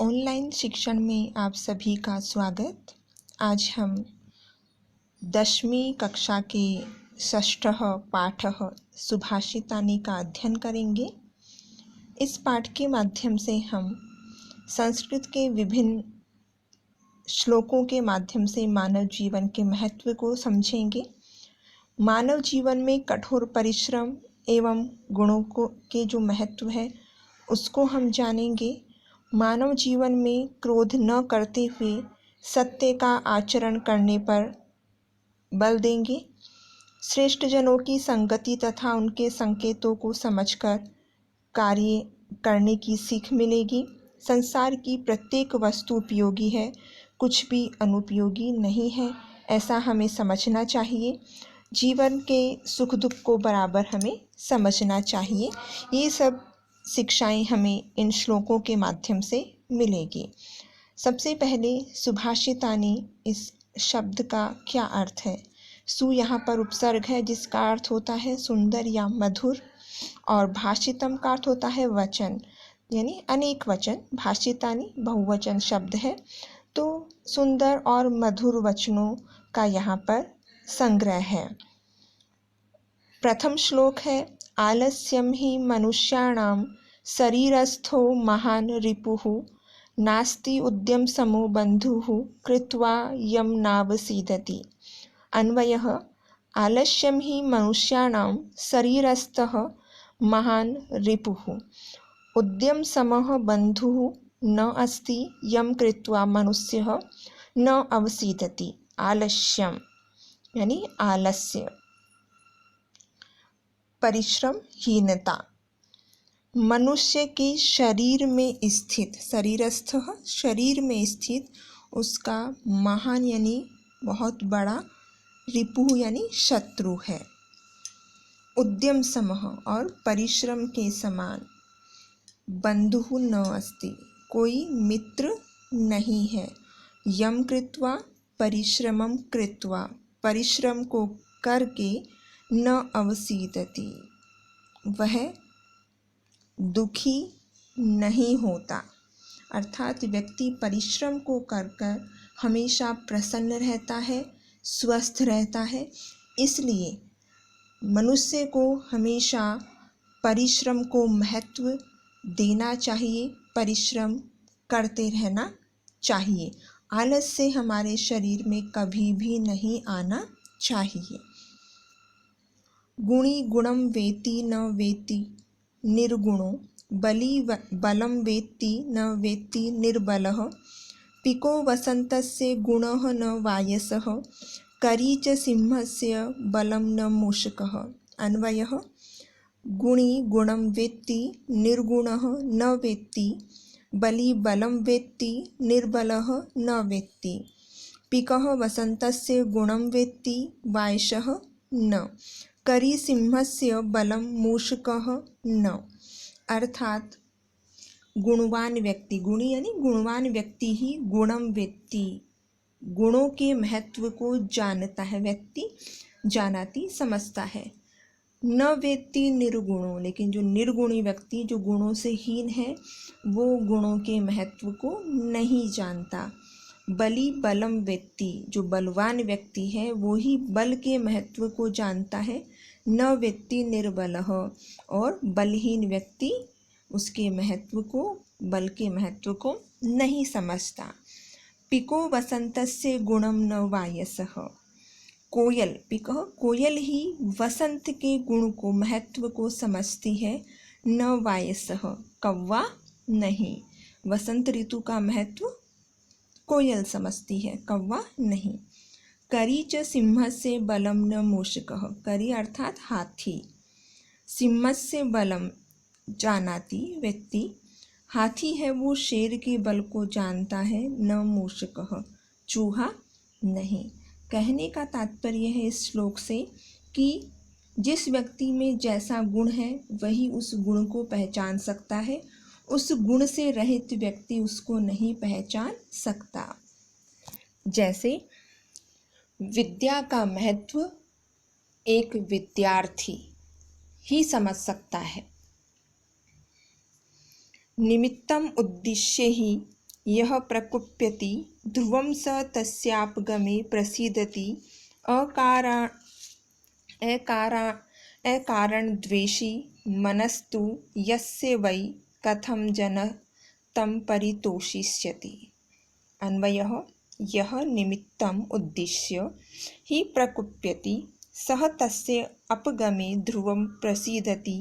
Online शिक्षण में आप सभी का स्वागत। आज हम 10वीं कक्षा के षष्ठः पाठः सुभाषितानि का अध्ययन करेंगे। इस पाठ के माध्यम से हम संस्कृत के विभिन्न श्लोकों के माध्यम से मानव जीवन के महत्व को समझेंगे। मानव जीवन में कठोर परिश्रम एवं गुणों के जो महत्व है उसको हम जानेंगे। मानव जीवन में क्रोध न करते हुए सत्य का आचरण करने पर बल देंगे। श्रेष्ठ जनों की संगति तथा उनके संकेतों को समझकर कार्य करने की सीख मिलेगी। संसार की प्रत्येक वस्तु उपयोगी है, कुछ भी अनुपयोगी नहीं है, ऐसा हमें समझना चाहिए। जीवन के सुख दुख को बराबर हमें समझना चाहिए। ये सब शिक्षाएं हमें इन श्लोकों के माध्यम से मिलेगी। सबसे पहले सुभाषितानि, इस शब्द का क्या अर्थ है? सु यहाँ पर उपसर्ग है जिसका अर्थ होता है सुंदर या मधुर, और भाषितम का अर्थ होता है वचन यानी अनेक वचन। भाषितानि बहुवचन शब्द है, तो सुंदर और मधुर वचनों का यहाँ पर संग्रह है। प्रथम श्लोक है आलस्यम हि मनुष्याणां शरीरस्थो महान रिपुः नास्ति उद्यम समो बंधुः कृत्वा यम नावसीदति। अन्वयः आलस्यम हि मनुष्याणां शरीरस्थः महान रिपुः उद्यम समः बंधुः न अस्ति यम कृत्वा मनुष्यः न अवसीदति। आलस्यम यानी आलस्य, परिश्रमहीनता। मनुष्य के शरीर में स्थित, शरीरस्थ शरीर में स्थित उसका महान यानी बहुत बड़ा, रिपुः यानी शत्रु है। उद्यम समः और परिश्रम के समान, बंधुः न अस्ति कोई मित्र नहीं है। यम कृत्वा परिश्रमं कृत्वा परिश्रम को करके न अवसीदति वह दुखी नहीं होता। अर्थात व्यक्ति परिश्रम को कर कर हमेशा प्रसन्न रहता है, स्वस्थ रहता है। इसलिए मनुष्य को हमेशा परिश्रम को महत्व देना चाहिए, परिश्रम करते रहना चाहिए। आलस से हमारे शरीर में कभी भी नहीं आना चाहिए। गुणी गुणम वेत्ति न वेत्ति निर्गुणो बलं वेत्ति न वेत्ति निर्बलः पिको वसन्तस्य गुणः न वायसः करी च सिंहस्य बलं न मूषकः। अन्वयः गुणी गुणं वेत्ति निर्गुणः न वेत्ति बली बलं वेत्ति निर्बलः न वेत्ति पिकः वसन्तस्य गुणं वेत्ति वायसः न करी सिंहस्य बलं मूषकः न। अर्थात गुणवान व्यक्ति, गुणी यानी गुणवान व्यक्ति ही गुणम वेत्ति, गुणों के महत्व को जानता है, व्यक्ति जानाति समझता है। न वेत्ति निर्गुणों, लेकिन जो निर्गुणी व्यक्ति, जो गुणों से हीन है, वो गुणों के महत्व को नहीं जानता। बली बलम वेत्ति, जो बलवान व्यक्ति है वो ही बल के महत्व को जानता है। न वेत्ति निर्बलः, और बलहीन व्यक्ति उसके महत्व को, बल के महत्व को नहीं समझता। पिको वसन्तस्य गुणम न वायसः, कोयल, पिकः कोयल ही वसंत के गुण को, महत्व को समझती है। न वायसः, कौवा नहीं, वसंत ऋतु का महत्व कोयल समझती है, कौवा नहीं। करी च सिंहस्य बलं न मूषकः, करी अर्थात हाथी, सिंहस्य बलम जानाति व्यक्ति, हाथी है वो शेर के बल को जानता है। न मूषकः, चूहा नहीं। कहने का तात्पर्य है इस श्लोक से कि जिस व्यक्ति में जैसा गुण है वही उस गुण को पहचान सकता है, उस गुण से रहित व्यक्ति उसको नहीं पहचान सकता। जैसे विद्या का महत्व एक विद्यार्थी ही समझ सकता है। निमित्तम उद्देश्य ही यः प्रकुप्यति ध्रुवं स तस्यापगमे प्रसीदति अकारणद्वेषी मनस्तु यस्य वै कथं जनः तं परितोषिष्यति। अन्वयः यः निमित्तम् उद्दिश्य हि प्रकुप्यति सः तस्य अपगमे ध्रुवं प्रसीदति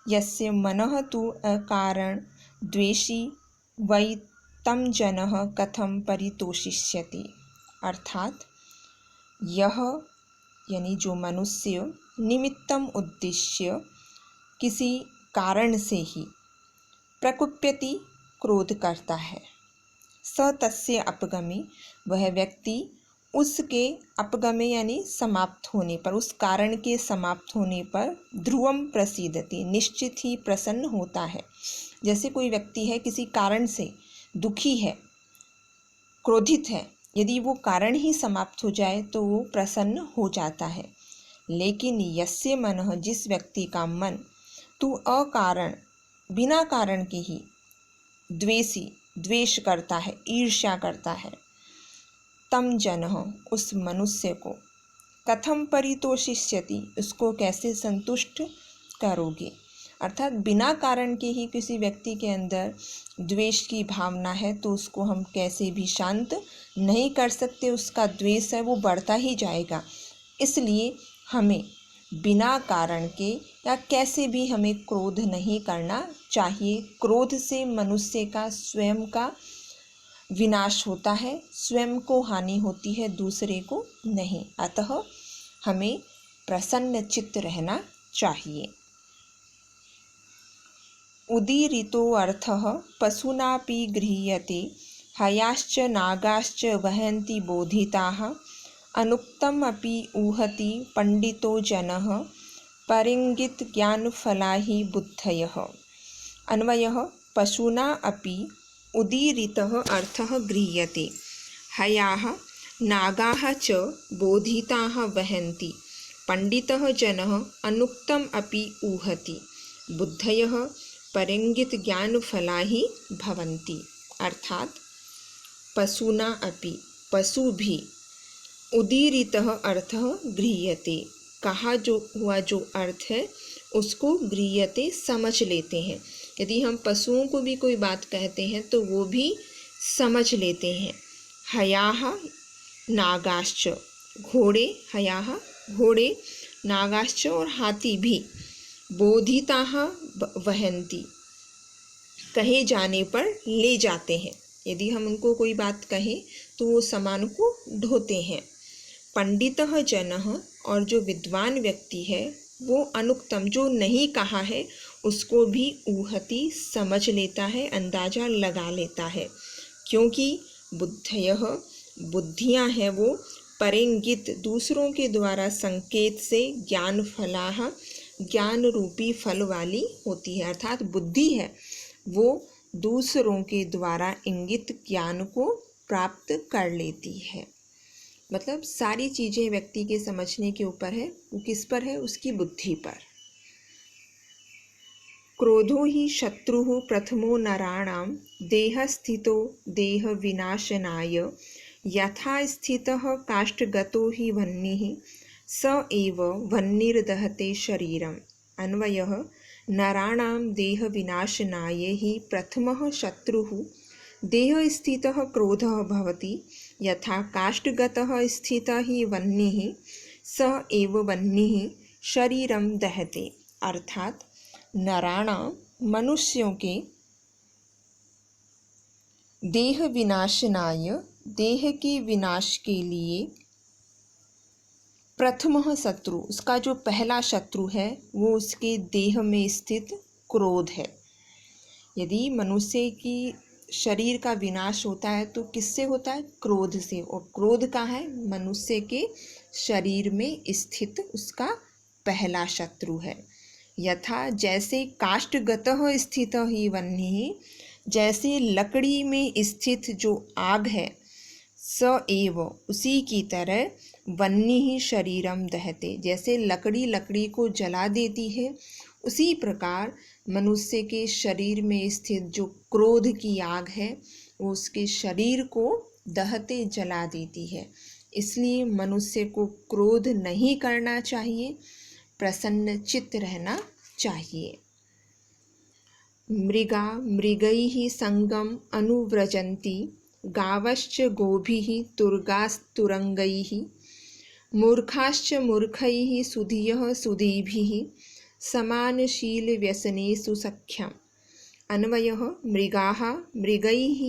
यस्य मनः तु अकारणद्वेषी वै तं जनः कथं परितोषिष्यति। अर्थात यह यानी जो मनुष्य निमित्तम उद्देश्य किसी कारण से ही प्रकुप्यति क्रोध करता है, स तस्य अपगमे वह व्यक्ति उसके अपगमे यानी समाप्त होने पर, उस कारण के समाप्त होने पर ध्रुवम प्रसीदति निश्चित ही प्रसन्न होता है। जैसे कोई व्यक्ति है किसी कारण से दुखी है, क्रोधित है, यदि वो कारण ही समाप्त हो जाए तो वो प्रसन्न हो जाता है। लेकिन यस्य मनः जिस व्यक्ति का मन तू अकारण बिना कारण के ही द्वेष करता है, ईर्ष्या करता है, तम जनः उस मनुष्य को कथम परितोषिष्यति उसको कैसे संतुष्ट करोगे। अर्थात बिना कारण के ही किसी व्यक्ति के अंदर द्वेष की भावना है तो उसको हम कैसे भी शांत नहीं कर सकते, उसका द्वेष है वो बढ़ता ही जाएगा। इसलिए हमें बिना कारण के या कैसे भी हमें क्रोध नहीं करना चाहिए। क्रोध से मनुष्य का स्वयं का विनाश होता है, स्वयं को हानि होती है, दूसरे को नहीं। अतः हमें प्रसन्न चित्त रहना चाहिए। उदीरितो अर्थः पशूनापि गृह्यते हयाश्च नागाश्च वहन्ति बोधिताः अनुक्तम् अपि ऊहति पंडितो जनः परिंगित ज्ञानफलाहि बुद्धयः। अन्वयः पशूना अपि उदीरितः अर्थः गृह्यते हयाः नागाः च बोधिताः वहन्ति पंडितः जनः अनुक्तम् अपि ऊहति बुद्धयः परिंगित ज्ञानफलाहि भवन्ति। अर्थात पशूना अपि पशु भी उदीरितः अर्थः गृह्यते कहा जो हुआ जो अर्थ है उसको गृह्यते समझ लेते हैं। यदि हम पशुओं को भी कोई बात कहते हैं तो वो भी समझ लेते हैं। हयाः नागाश्च घोड़े, हयाः घोड़े, नागाश्च और हाथी भी बोधिताः वहन्ति कहे जाने पर ले जाते हैं। यदि हम उनको कोई बात कहें तो वो सामान को ढोते हैं। पंडितः जनः और जो विद्वान व्यक्ति है वो अनुक्तम जो नहीं कहा है उसको भी ऊहति समझ लेता है, अंदाजा लगा लेता है। क्योंकि बुद्धयः बुद्धियाँ हैं वो परिंगित दूसरों के द्वारा संकेत से ज्ञान फलाह ज्ञान रूपी फल वाली होती है। अर्थात बुद्धि है वो दूसरों के द्वारा इंगित ज्ञान को प्राप्त कर लेती है। मतलब सारी चीज़ें व्यक्ति के समझने के ऊपर है, वो किस पर है, उसकी बुद्धि पर। क्रोधो ही शत्रुः प्रथमो नराणां देहस्थितो देह विनाशनाय यथा स्थितः काष्ठगतो हि वह्निः स एव वह्निर्दहते शरीरम्। अन्वयः नराणां देह विनाशनाय हि प्रथमः शत्रुः देहस्थितः क्रोधः भवति यथा काष्ठगतः स्थितः हि वह्निः स एव वह्निः शरीरं दहते। अर्थात नराणां मनुष्यों के देह विनाशनाय देह के विनाश के लिए प्रथमः शत्रु उसका जो पहला शत्रु है वो उसके देह में स्थित क्रोध है। यदि मनुष्य की शरीर का विनाश होता है तो किससे होता है, क्रोध से। और क्रोध का है मनुष्य के शरीर में स्थित उसका पहला शत्रु है। यथा जैसे काष्ठगतः स्थितः हि वह्निः जैसे लकड़ी में स्थित जो आग है, स एव उसी की तरह वह्निः शरीरम दहते जैसे लकड़ी को जला देती है उसी प्रकार मनुष्य के शरीर में स्थित जो क्रोध की आग है वो उसके शरीर को दहते जला देती है। इसलिए मनुष्य को क्रोध नहीं करना चाहिए, प्रसन्न चित्त रहना चाहिए। मृगा मृगैः संगम अनुव्रजन्ति, गावश्च गोभिः तुर्गास्तुरंगैः, मूर्खाश्च मूर्खैः सुधियः सुधीभिः, समानशीलव्यसनेषु सख्यम्। अन्वयः मृगाः मृगैः,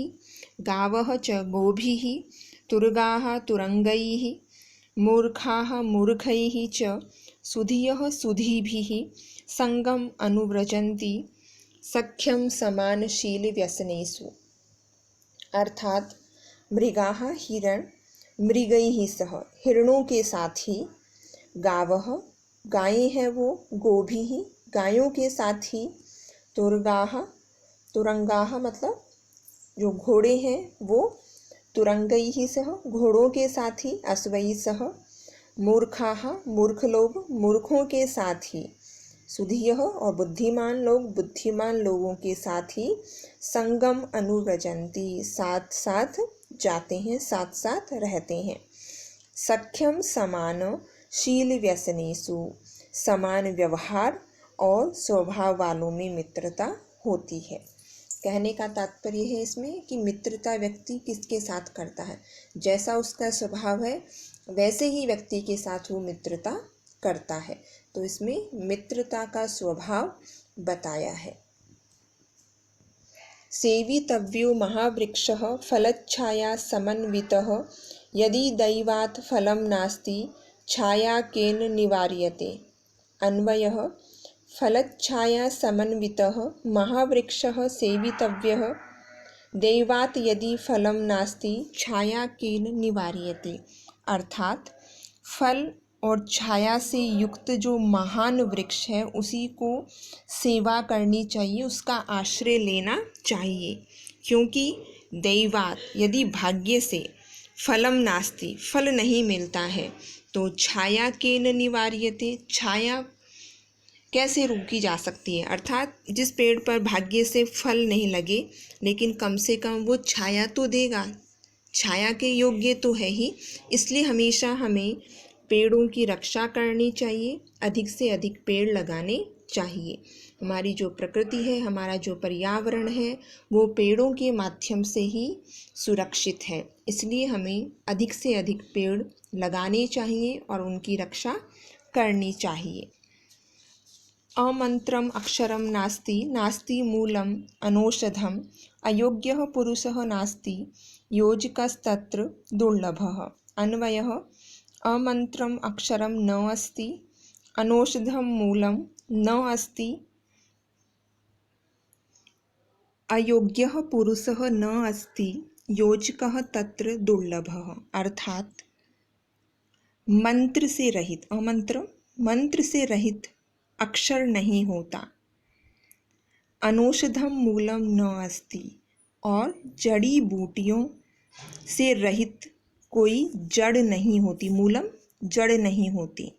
गावः च गोभिः, तुर्गाः तुरंगैः, मूर्खाः मूर्खैः च सुधियः सुधीभिः, संगम अनुव्रजन्ति, सख्यम समानशीलव्यसनेषु। अर्थात मृगाः हिरण, मृगैः सह हिरणों के साथ ही, गावः गायें हैं वो, गोभिः गायों के साथ ही, तुर्गाः तुरंगाः मतलब जो घोड़े हैं वो, तुरंगैः सह घोड़ों के साथ ही, अश्वैः सह, मूर्खाः मूर्ख लोग मूर्खों के साथ ही, सुधियः और बुद्धिमान लोग बुद्धिमान लोगों के साथ ही, संगम अनुव्रजन्ति साथ साथ जाते हैं, साथ साथ रहते हैं, सख्यम समान शील व्यसनेषु समान व्यवहार और स्वभाव वालों में मित्रता होती है। कहने का तात्पर्य है इसमें कि मित्रता व्यक्ति किसके साथ करता है, जैसा उसका स्वभाव है वैसे ही व्यक्ति के साथ वो मित्रता करता है। तो इसमें मित्रता का स्वभाव बताया है। सेवितव्यो महावृक्षः फलच्छाया समन्वितः, यदि दैवात् फलं नास्ति छाया केन निवार्यते। अन्वयः फलच्छाया समन्वितः महावृक्षः सेवितव्यः, दैवात् यदि फलं नास्ति छाया केन निवार्यते। अर्थात फल और छाया से युक्त जो महान वृक्ष है उसी को सेवा करनी चाहिए, उसका आश्रय लेना चाहिए, क्योंकि दैवात यदि भाग्य से, फलम नास्ति फल नहीं मिलता है, तो छाया केन निवार्यते छाया कैसे रोकी जा सकती है। अर्थात जिस पेड़ पर भाग्य से फल नहीं लगे लेकिन कम से कम वो छाया तो देगा, छाया के योग्य तो है ही। इसलिए हमेशा हमें पेड़ों की रक्षा करनी चाहिए, अधिक से अधिक पेड़ लगाने चाहिए। हमारी जो प्रकृति है, हमारा जो पर्यावरण है वो पेड़ों के माध्यम से ही सुरक्षित है, इसलिए हमें अधिक से अधिक पेड़ लगाने चाहिए और उनकी रक्षा करनी चाहिए। अमंत्रम अक्षरम नास्ति नास्ति मूलम अनौषधम, अयोग्यः पुरुषः नास्ति योजकस्तत्र दुर्लभः। अन्वयः अमंत्रम अक्षरम न अस्ति, अनौषधम मूलम न अस्ति, अयोग्यः पुरुषः न अस्ति योजकः तत्र दुर्लभः। अर्थात मंत्र से रहित, अमंत्र मंत्र से रहित अक्षर नहीं होता, अनौषधम मूलम न अस्ति और जड़ी बूटियों से रहित कोई जड़ नहीं होती, मूलम जड़ नहीं होती,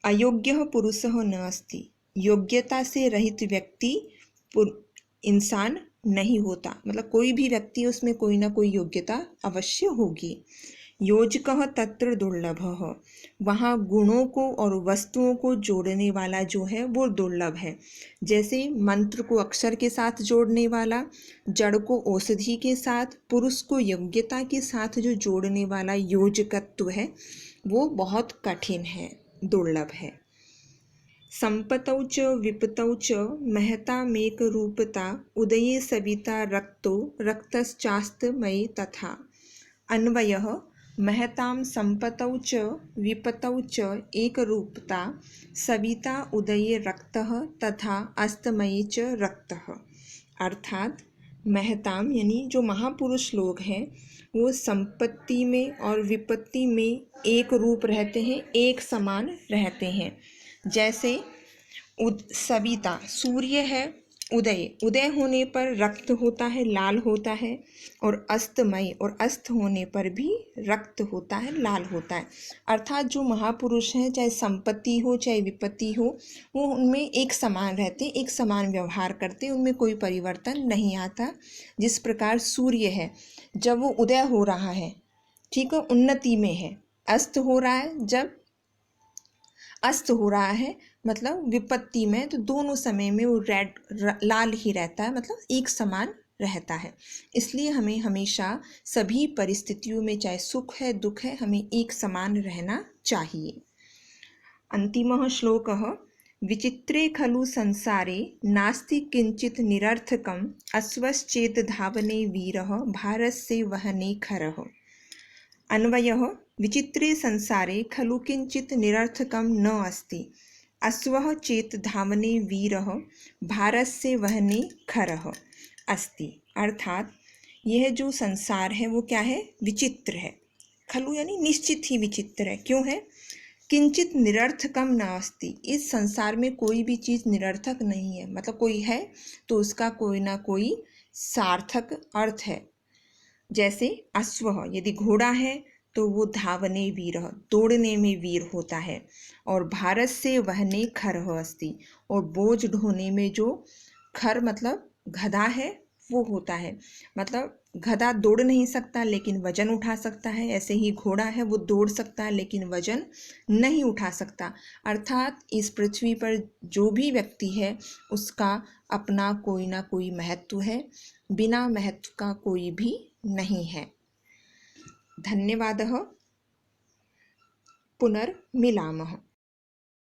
अयोग्यः पुरुषः न अस्ति योग्यता से रहित व्यक्ति इंसान नहीं होता, मतलब कोई भी व्यक्ति उसमें कोई ना कोई योग्यता अवश्य होगी। योजकः तत्र दुर्लभः, वहाँ गुणों को और वस्तुओं को जोड़ने वाला जो है वो दुर्लभ है। जैसे मंत्र को अक्षर के साथ जोड़ने वाला, जड़ को औषधि के साथ, पुरुष को योग्यता के साथ जो जोड़ने वाला योजकत्व है वो बहुत कठिन है, दुर्लभ है। संपतौ च विपतौ च महतामेक रूपता, उदये सविता रक्तो रक्तश्चास्तमये तथा। अन्वयः महतां संपतौ च विपतौ च एक रूपता, सविता उदये रक्तः तथा अस्तमये च रक्तः। अर्थात महताम यानी जो महापुरुष लोग हैं वो संपत्ति में और विपत्ति में एक रूप रहते हैं, एक समान रहते हैं। जैसे सविता सूर्य है, उदय, उदय होने पर रक्त होता है, लाल होता है, और अस्तमय, और अस्त होने पर भी रक्त होता है, लाल होता है। अर्थात जो महापुरुष हैं, चाहे संपत्ति हो चाहे विपत्ति हो, वो उनमें एक समान रहते, एक समान व्यवहार करते, उनमें कोई परिवर्तन नहीं आता। जिस प्रकार सूर्य है, जब वो उदय हो रहा है, ठीक है, उन्नति में है, अस्त हो रहा है, जब अस्त हो रहा है मतलब विपत्ति में, तो दोनों समय में वो लाल ही रहता है, मतलब एक समान रहता है। इसलिए हमें हमेशा सभी परिस्थितियों में, चाहे सुख है दुख है, हमें एक समान रहना चाहिए। अंतिमः श्लोकः। विचित्रे खलु संसारे नास्ति किंचित निरर्थकम् अश्वश्चेत् धावने वीरः भारस्य वहने खरः। अन्वयः। विचित्रे संसारे खलु किंचित निरर्थकं न अस्ति अश्वः चेत् धावने वीरः भारस्य वहने खरः अस्ति। अर्थात यह जो संसार है वो क्या है, विचित्र है। खलु यानी निश्चित ही विचित्र है। क्यों है? किंचित निरर्थकम न अस्ति, इस संसार में कोई भी चीज़ निरर्थक नहीं है, मतलब कोई है तो उसका कोई ना कोई सार्थक अर्थ है। जैसे अश्व, यदि घोड़ा है तो वो धावने वीर, दौड़ने में वीर होता है, और भारत से वहने खरः अस्ति, और बोझ ढोने में जो खर मतलब गधा है वो होता है। मतलब गधा दौड़ नहीं सकता लेकिन वजन उठा सकता है, ऐसे ही घोड़ा है वो दौड़ सकता है लेकिन वजन नहीं उठा सकता। अर्थात इस पृथ्वी पर जो भी व्यक्ति है उसका अपना कोई ना कोई महत्व है, बिना महत्व का कोई भी नहीं है। धन्यवादः। पुनर्मिलामः।